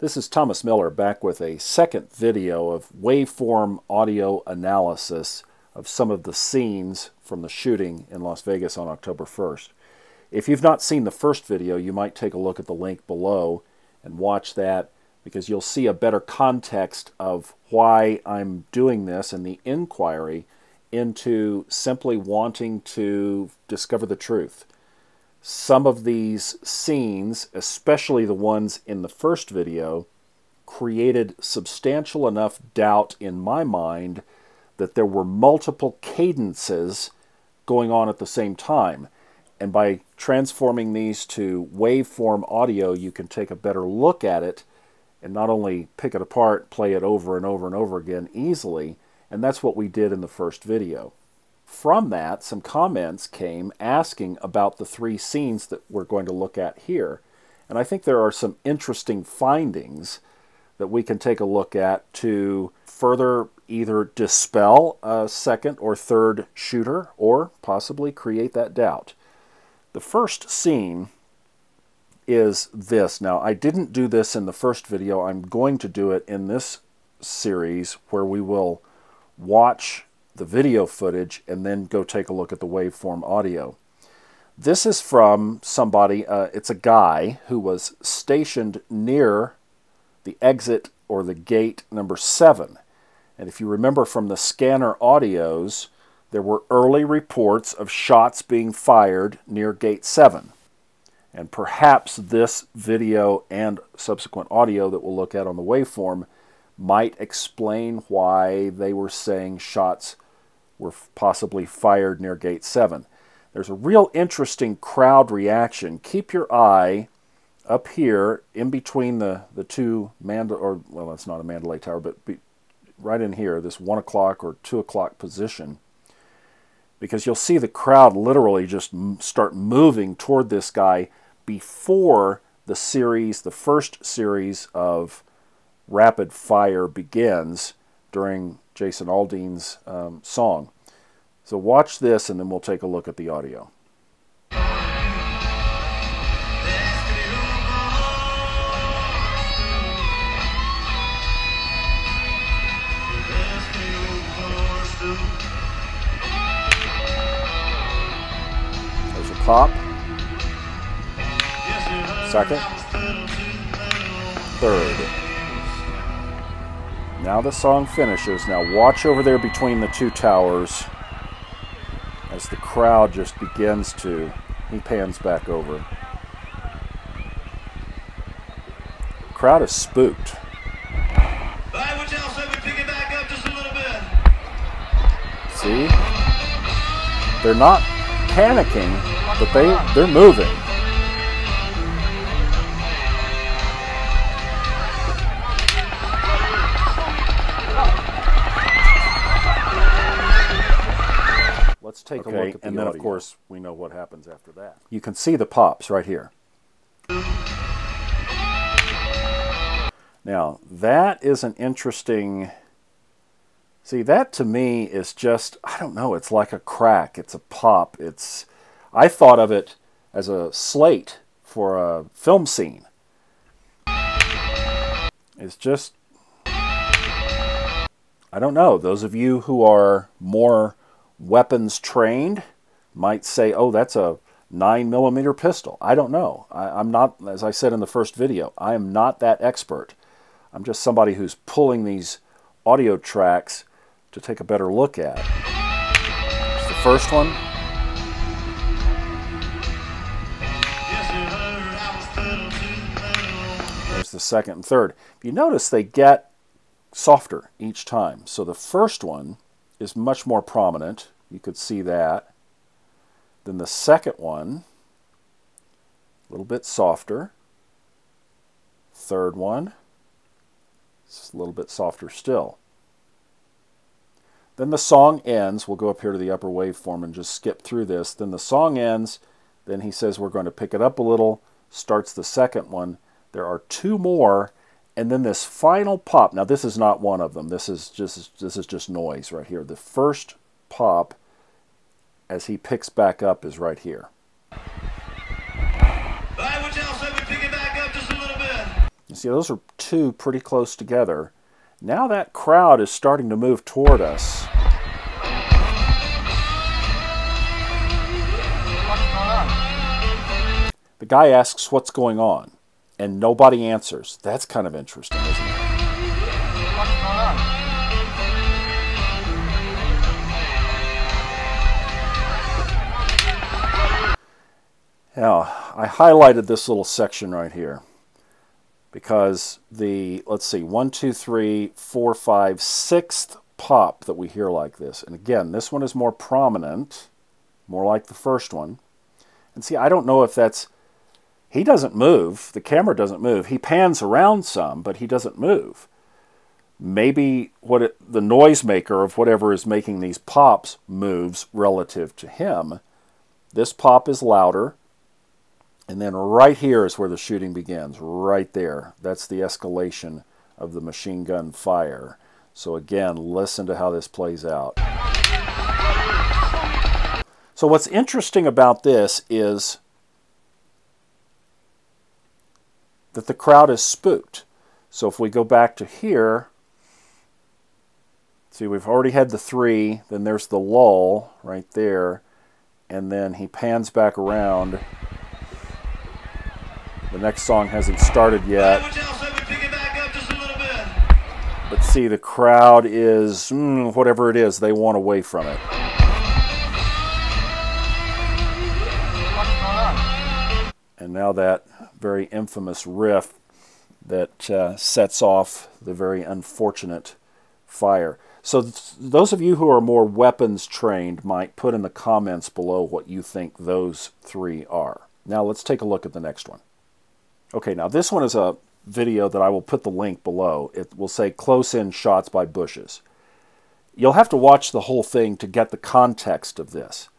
This is Thomas Miller back with a second video of waveform audio analysis of some of the scenes from the shooting in Las Vegas on October 1st. If you've not seen the first video, you might take a look at the link below and watch that, because you'll see a better context of why I'm doing this and the inquiry into simply wanting to discover the truth. Some of these scenes, especially the ones in the first video, created substantial enough doubt in my mind that there were multiple cadences going on at the same time. And by transforming these to waveform audio, you can take a better look at it and not only pick it apart, play it over and over and over again easily. And that's what we did in the first video. From that, some comments came asking about the three scenes that we're going to look at here. And I think there are some interesting findings that we can take a look at to further either dispel a second or third shooter or possibly create that doubt. The first scene is this. Now, I didn't do this in the first video. I'm going to do it in this series where we will watch the video footage and then go take a look at the waveform audio. This is from somebody, it's a guy who was stationed near the exit or the gate number 7. And if you remember from the scanner audios, there were early reports of shots being fired near gate 7. And perhaps this video and subsequent audio that we'll look at on the waveform might explain why they were saying shots were possibly fired near gate 7. There's a real interesting crowd reaction. Keep your eye up here in between the two well, it's not a Mandalay Tower, but right in here, this 1 o'clock or 2 o'clock position, because you'll see the crowd literally just start moving toward this guy before the first series of rapid fire begins during Jason Aldean's song. So watch this and then we'll take a look at the audio. There's a pop. Second. Third. Now the song finishes. Now watch over there between the two towers as the crowd just begins to, he pans back over. The crowd is spooked. See? They're not panicking, but they're moving. Let's take a look at the audio. And then, of course, we know what happens after that. You can see the pops right here. Now, that is an interesting... See, that to me is just, I don't know, it's like a crack. It's a pop. I thought of it as a slate for a film scene. It's just, I don't know. Those of you who are more weapons trained might say, oh, that's a 9mm pistol. I don't know. I'm not, as I said in the first video, I am not that expert. I'm just somebody who's pulling these audio tracks to take a better look at. It's the first one. There's the second and third. If you notice, they get softer each time. So the first one is much more prominent. You could see that. Then the second one, a little bit softer. Third one, it's a little bit softer still. Then the song ends. We'll go up here to the upper waveform and just skip through this. Then the song ends. Then he says we're going to pick it up a little. Starts the second one. There are two more. And then this final pop. Now this is not one of them. This is just noise right here. The first pop as he picks back up is right here. You see, those are two pretty close together. Now that crowd is starting to move toward us. The guy asks what's going on, and nobody answers. That's kind of interesting, isn't it? Now, I highlighted this little section right here because the, let's see, 1, 2, 3, 4, 5, 6th pop that we hear like this. And again, this one is more prominent, more like the first one. And see, I don't know if that's, he doesn't move, the camera doesn't move. He pans around some, but he doesn't move. Maybe the noisemaker of whatever is making these pops moves relative to him. This pop is louder. And then right here is where the shooting begins, right there. That's the escalation of the machine gun fire. So again, listen to how this plays out. So what's interesting about this is that the crowd is spooked. So if we go back to here, see, we've already had the 3, then there's the lull right there, and then he pans back around. The next song hasn't started yet. But see, the crowd is, whatever it is, they want away from it. And now that very infamous riff that sets off the very unfortunate fire. So those of you who are more weapons trained might put in the comments below what you think those 3 are. Now let's take a look at the next one. Okay, now this one is a video that I will put the link below. It will say close-in shots by bushes. You'll have to watch the whole thing to get the context of this.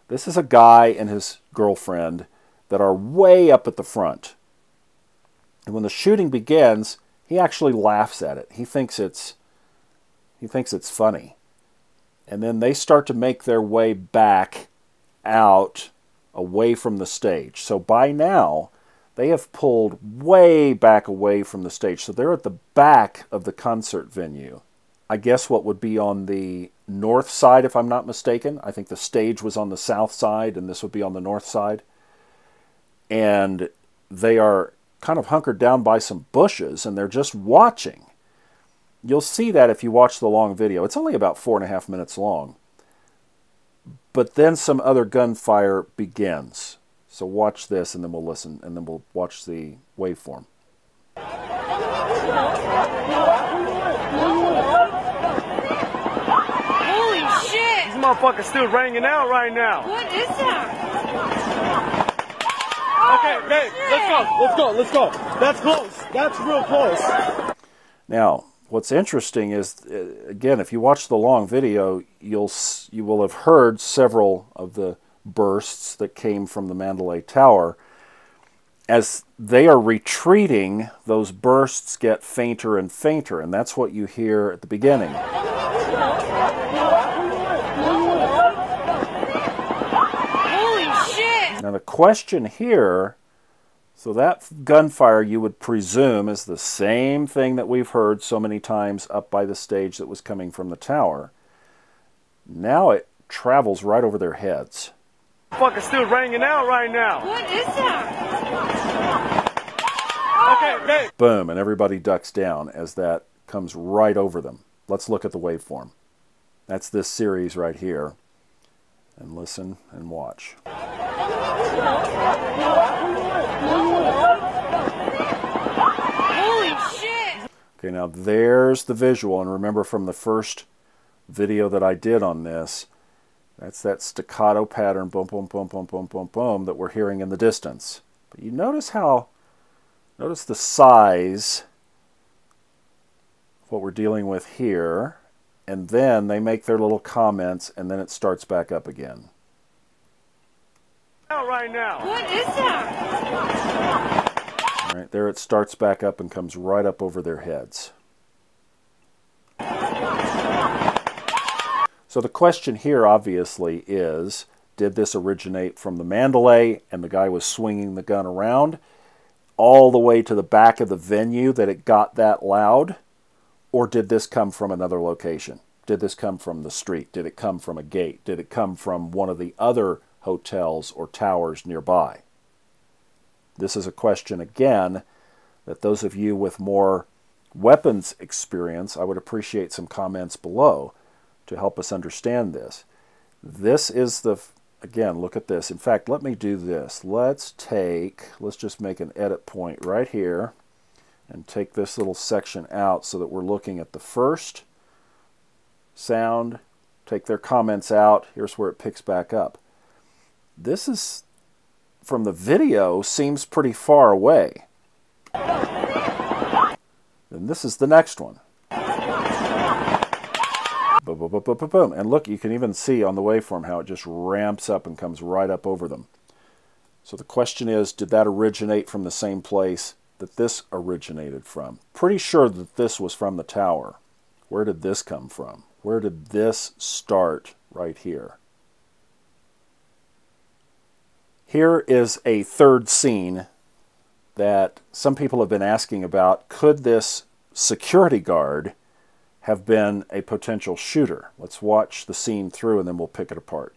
This is a guy and his girlfriend that are way up at the front. And when the shooting begins, he actually laughs at it. He thinks it's funny. And then they start to make their way back out away from the stage. So by now, they have pulled way back away from the stage. So they're at the back of the concert venue. I guess what would be on the north side, if I'm not mistaken. I think the stage was on the south side, and this would be on the north side. And they are kind of hunkered down by some bushes, and they're just watching. You'll see that if you watch the long video. It's only about 4.5 minutes long. But then some other gunfire begins. So watch this, and then we'll listen, and then we'll watch the waveform. Holy shit! This motherfucker's still ringing out right now. What is that? Okay, babe, let's go. That's close. That's real close. Now, what's interesting is, again, if you watch the long video, you will have heard several of the bursts that came from the Mandalay Tower. As they are retreating, those bursts get fainter and fainter, and that's what you hear at the beginning. Holy shit! Now the question here, so that gunfire you would presume is the same thing that we've heard so many times up by the stage that was coming from the tower. Now it travels right over their heads. Fucker's still ringing out right now. What is that? Okay, babe. Boom, and everybody ducks down as that comes right over them. Let's look at the waveform. That's this series right here. And listen and watch. Holy shit! Okay, now there's the visual, and remember from the first video that I did on this, that's that staccato pattern, boom, boom, boom, boom, boom, boom, boom, that we're hearing in the distance. But you notice the size of what we're dealing with here, and then they make their little comments, and then it starts back up again. Right now. What is that? All right, there it starts back up and comes right up over their heads. So the question here obviously is, did this originate from the Mandalay and the guy was swinging the gun around? all the way to the back of the venue that it got that loud? Or did this come from another location? Did this come from the street? Did it come from a gate? Did it come from one of the other hotels or towers nearby? This is a question, again, that those of you with more weapons experience, I would appreciate some comments below to help us understand this. This is the, again, look at this. In fact, let me do this. Let's just make an edit point right here and take this little section out so that we're looking at the first sound. Take their comments out. Here's where it picks back up. This is, from the video, seems pretty far away. And this is the next one. Boom, boom, boom, boom, boom, boom. And look, you can even see on the waveform how it just ramps up and comes right up over them. So the question is, did that originate from the same place that this originated from? Pretty sure that this was from the tower. Where did this come from? Where did this start right here? Here is a third scene that some people have been asking about. Could this security guard have been a potential shooter? Let's watch the scene through and then we'll pick it apart.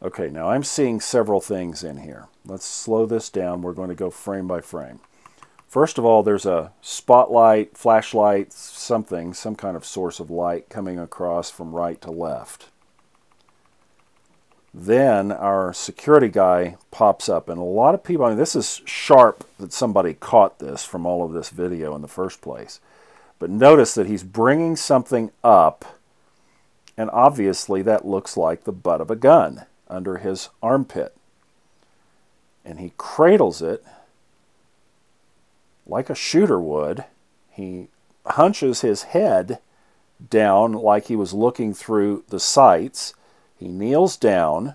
Okay, now I'm seeing several things in here. Let's slow this down. We're going to go frame by frame. First of all, there's a spotlight, flashlight, something, some kind of source of light coming across from right to left. Then our security guy pops up, and a lot of people, I mean, this is sharp that somebody caught this from all of this video in the first place. But notice that he's bringing something up, and obviously that looks like the butt of a gun under his armpit. And he cradles it like a shooter would. He hunches his head down like he was looking through the sights. He kneels down,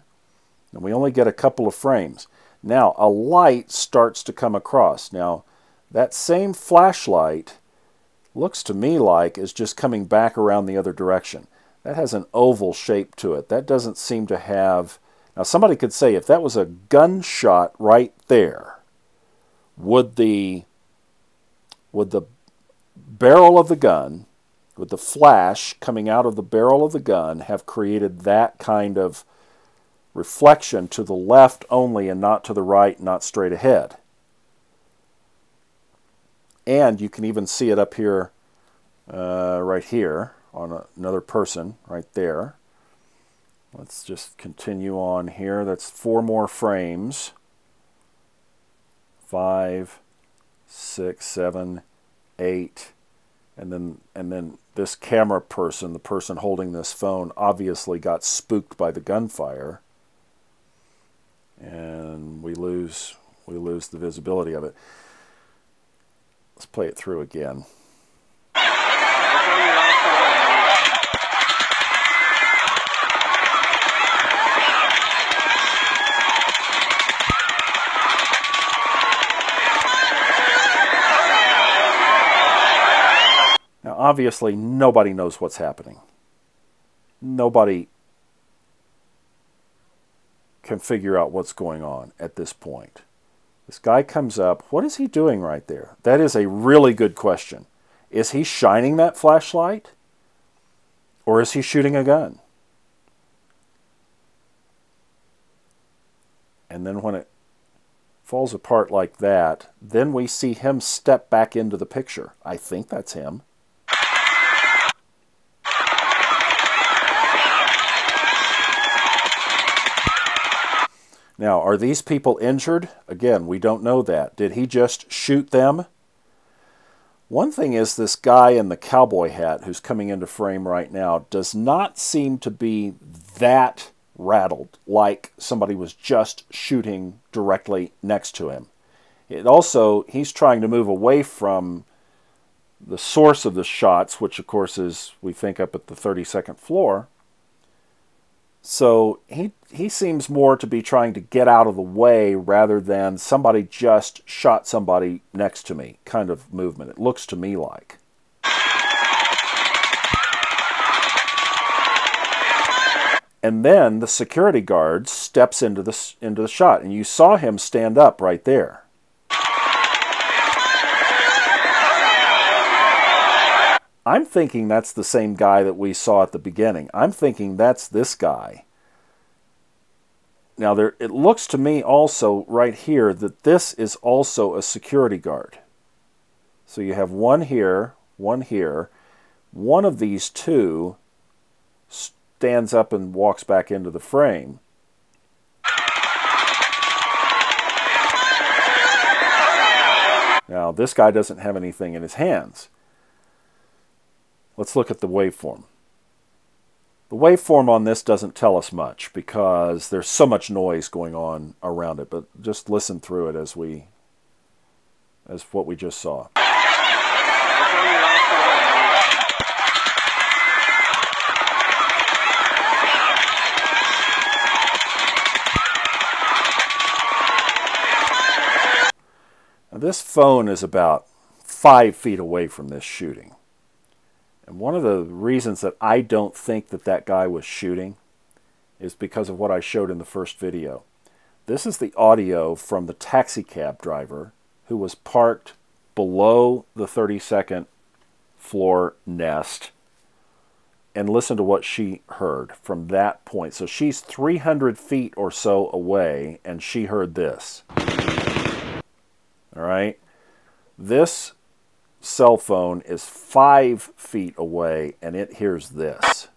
and we only get a couple of frames. Now a light starts to come across. Now that same flashlight looks to me like is just coming back around the other direction. That has an oval shape to it. That doesn't seem to have... Now somebody could say, if that was a gunshot right there, would the barrel of the gun, would the flash coming out of the barrel of the gun have created that kind of reflection to the left only and not to the right, not straight ahead? And you can even see it up here, right here, on another person right there. Let's just continue on here. That's 4 more frames. 5, 6, 7, 8. And then this camera person, the person holding this phone, obviously got spooked by the gunfire. And we lose the visibility of it. Let's play it through again. Now, obviously, nobody knows what's happening. Nobody can figure out what's going on at this point. This guy comes up. What is he doing right there? That is a really good question. Is he shining that flashlight? Or is he shooting a gun? And then when it falls apart like that, then we see him step back into the picture. I think that's him. Now, are these people injured? Again, we don't know that. Did he just shoot them? One thing is, this guy in the cowboy hat who's coming into frame right now does not seem to be that rattled, like somebody was just shooting directly next to him. It also, he's trying to move away from the source of the shots, which of course is, we think, up at the 32nd floor. So he seems more to be trying to get out of the way rather than somebody just shot somebody next to me kind of movement. It looks to me like. And then the security guard steps into the shot, and you saw him stand up right there. I'm thinking that's the same guy that we saw at the beginning. I'm thinking that's this guy. Now, it looks to me also right here that this is also a security guard. So you have one here, one here. One of these two stands up and walks back into the frame. Now, this guy doesn't have anything in his hands. Let's look at the waveform. The waveform on this doesn't tell us much because there's so much noise going on around it, but just listen through it as what we just saw. Now, this phone is about 5 feet away from this shooting. And one of the reasons that I don't think that that guy was shooting is because of what I showed in the first video. This is the audio from the taxi cab driver who was parked below the 32nd floor nest. And listen to what she heard from that point. So she's 300 feet or so away, and she heard this. All right? This cell phone is 5 feet away, and it hears this.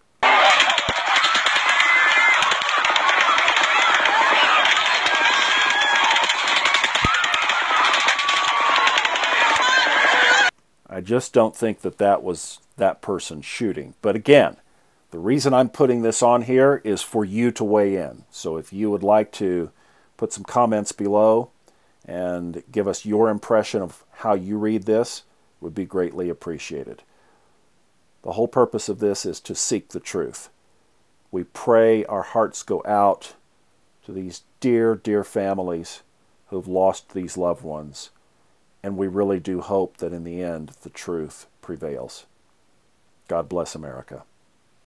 I just don't think that that was that person shooting. But again, the reason I'm putting this on here is for you to weigh in. So if you would like to put some comments below and give us your impression of how you read this, would be greatly appreciated. The whole purpose of this is to seek the truth. We pray our hearts go out to these dear, dear families who've lost these loved ones, and we really do hope that in the end the truth prevails. God bless America.